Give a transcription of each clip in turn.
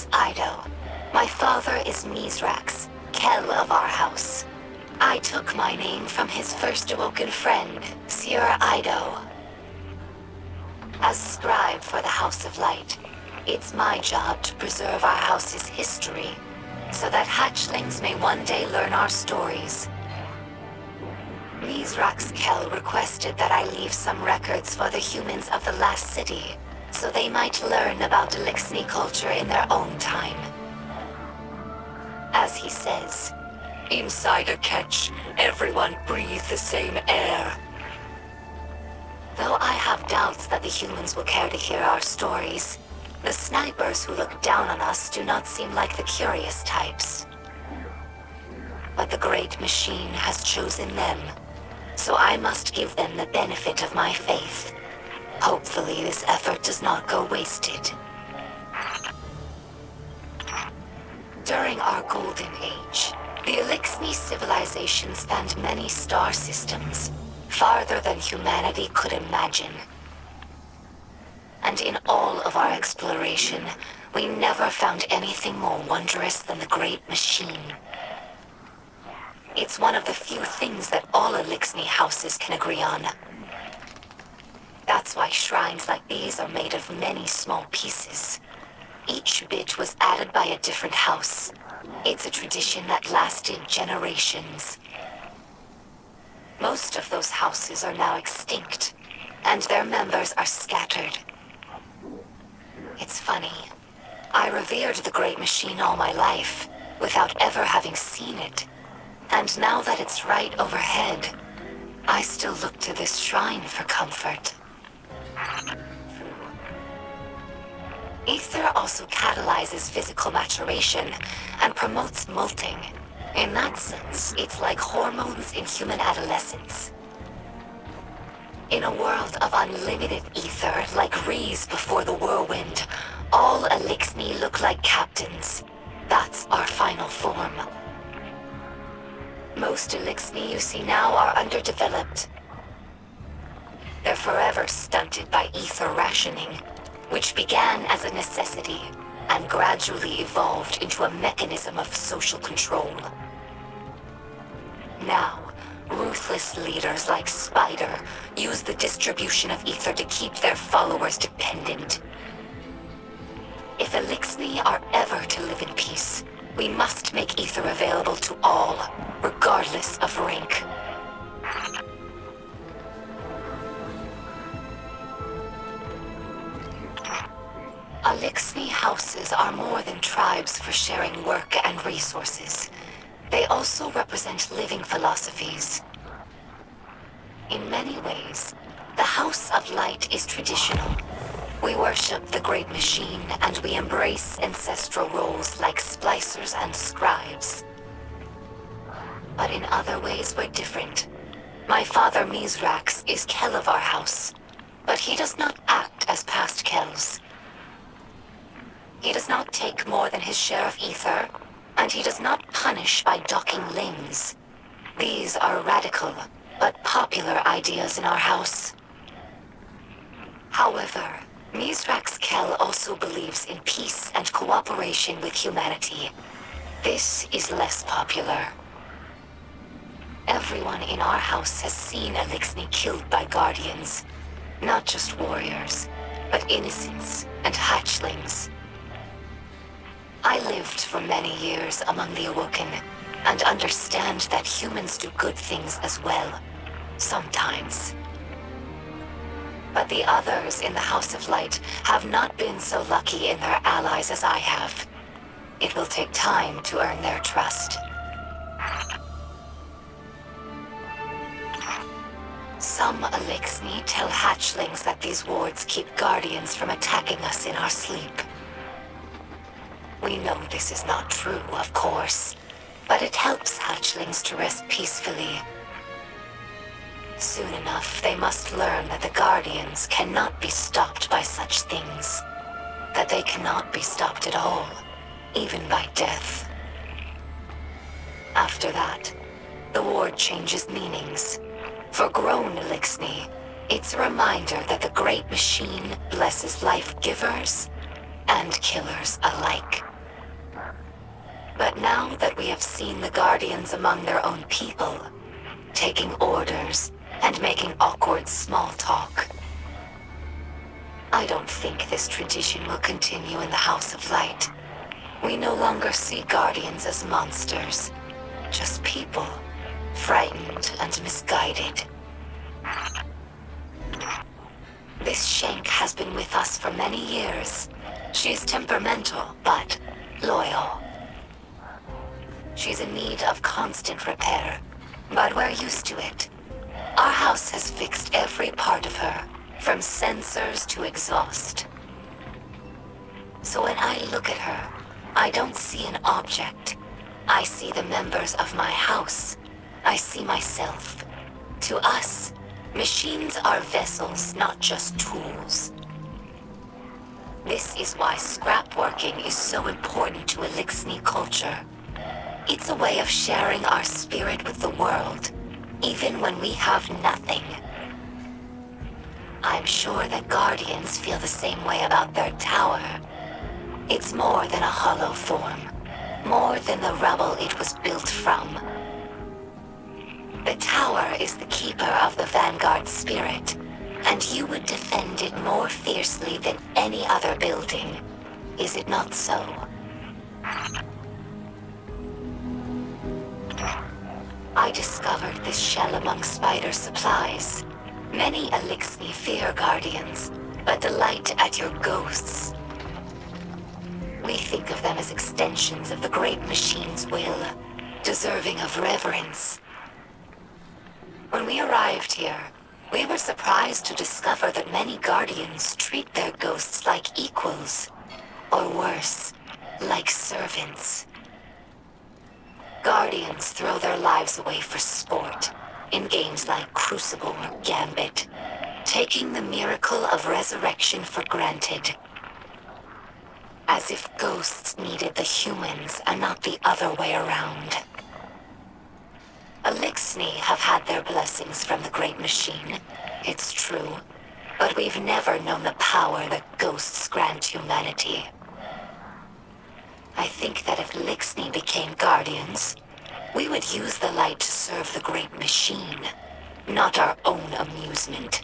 is Ido. My father is Mizrax, Kel of our house. I took my name from his first awoken friend, Sir Ido. As scribe for the House of Light, it's my job to preserve our house's history, so that hatchlings may one day learn our stories. Mizrax Kel requested that I leave some records for the humans of the last city, so they might learn about Distny culture in their own time. As he says, inside a catch, everyone breathes the same air. Though I have doubts that the humans will care to hear our stories, the snipers who look down on us do not seem like the curious types. But the Great Machine has chosen them, so I must give them the benefit of my faith. Hopefully this effort does not go wasted. During our Golden Age, the Distny civilization spanned many star systems, farther than humanity could imagine. And in all of our exploration, we never found anything more wondrous than the Great Machine. It's one of the few things that all Distny houses can agree on. That's why shrines like these are made of many small pieces. Each bit was added by a different house. It's a tradition that lasted generations. Most of those houses are now extinct, and their members are scattered. It's funny. I revered the Great Machine all my life, without ever having seen it. And now that it's right overhead, I still look to this shrine for comfort. Ether also catalyzes physical maturation and promotes molting. In that sense, it's like hormones in human adolescence. In a world of unlimited ether, like Rees before the whirlwind, all Distny look like captains. That's our final form. Most Distny you see now are underdeveloped. They're forever stunted by ether rationing, which began as a necessity and gradually evolved into a mechanism of social control. Now, ruthless leaders like Spider use the distribution of ether to keep their followers dependent. If Distny are ever to live in peace, we must make ether available to all, regardless of rank. Distny houses are more than tribes for sharing work and resources. They also represent living philosophies. In many ways, the House of Light is traditional. We worship the Great Machine, and we embrace ancestral roles like splicers and scribes. But in other ways, we're different. My father Mizrax is Kel of our house, but he does not act as past Kels. He does not take more than his share of ether, and he does not punish by docking limbs. These are radical, but popular ideas in our house. However, Mizrax Kel also believes in peace and cooperation with humanity. This is less popular. Everyone in our house has seen Distny killed by guardians. Not just warriors, but innocents and hatchlings. I lived for many years among the Awoken, and understand that humans do good things as well. Sometimes. But the others in the House of Light have not been so lucky in their allies as I have. It will take time to earn their trust. Some Distny tell hatchlings that these wards keep guardians from attacking us in our sleep. We know this is not true, of course, but it helps hatchlings to rest peacefully. Soon enough, they must learn that the Guardians cannot be stopped by such things. That they cannot be stopped at all, even by death. After that, the ward changes meanings. For grown Distny, it's a reminder that the Great Machine blesses life givers and killers alike. But now that we have seen the Guardians among their own people, taking orders and making awkward small talk, I don't think this tradition will continue in the House of Light. We no longer see Guardians as monsters, just people, frightened and misguided. This Shank has been with us for many years. She's temperamental, but loyal. She's in need of constant repair, but we're used to it. Our house has fixed every part of her, from sensors to exhaust. So when I look at her, I don't see an object. I see the members of my house. I see myself. To us, machines are vessels, not just tools. This is why scrapworking is so important to Elixni culture. It's a way of sharing our spirit with the world, even when we have nothing. I'm sure that Guardians feel the same way about their tower. It's more than a hollow form, more than the rubble it was built from. The tower is the keeper of the Vanguard spirit, and you would defend it more fiercely than any other building. Is it not so? I discovered this shell among spider supplies. Many Elixni fear Guardians, but delight at your ghosts. We think of them as extensions of the great machine's will, deserving of reverence. When we arrived here, we were surprised to discover that many Guardians treat their ghosts like equals, or worse, like servants. Guardians throw their lives away for sport, in games like Crucible or Gambit, taking the miracle of resurrection for granted. As if ghosts needed the humans and not the other way around. Elixni have had their blessings from the Great Machine, it's true, but we've never known the power that ghosts grant humanity. I think that if Elixni became Guardians, we would use the light to serve the Great Machine, not our own amusement.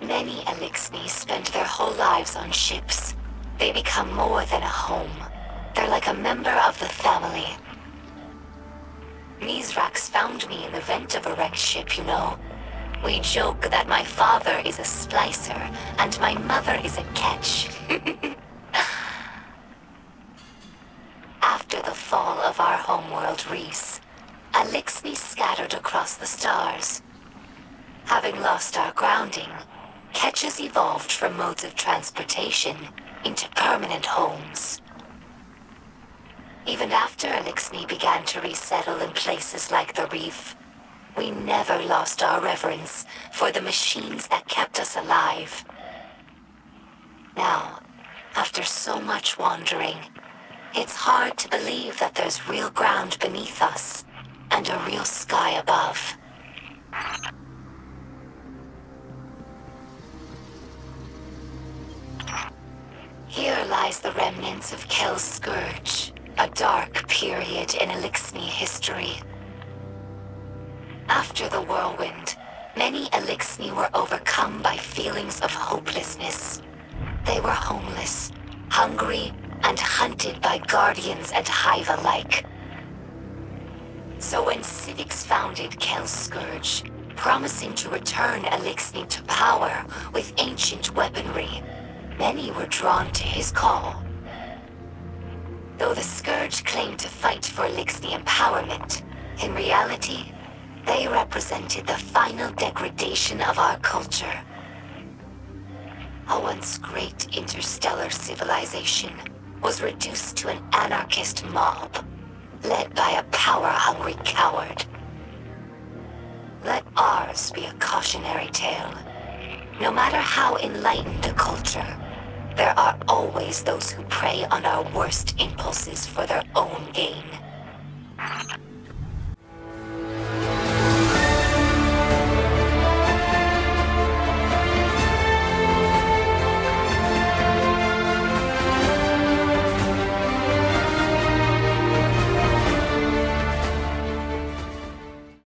Many Elixni spend their whole lives on ships. They become more than a home. They're like a member of the family. Mizrax found me in the vent of a wrecked ship, you know. We joke that my father is a splicer and my mother is a catch. After the fall of our homeworld, Reese, Elixni scattered across the stars. Having lost our grounding, catches evolved from modes of transportation into permanent homes. Even after Elixni began to resettle in places like the reef, we never lost our reverence for the machines that kept us alive. Now, after so much wandering, it's hard to believe that there's real ground beneath us and a real sky above. Here lies the remnants of Kel's Scourge, a dark period in Elixni history. After the whirlwind, many Elixni were overcome by feelings of hopelessness. They were homeless, hungry, and hunted by Guardians and Hive alike. So when Civics founded Kel's Scourge, promising to return Elixni to power with ancient weaponry, many were drawn to his call. Though the Scourge claimed to fight for Elixni empowerment, in reality, they represented the final degradation of our culture. A once great interstellar civilization was reduced to an anarchist mob, led by a power-hungry coward. Let ours be a cautionary tale. No matter how enlightened a culture, there are always those who prey on our worst impulses for their own gain.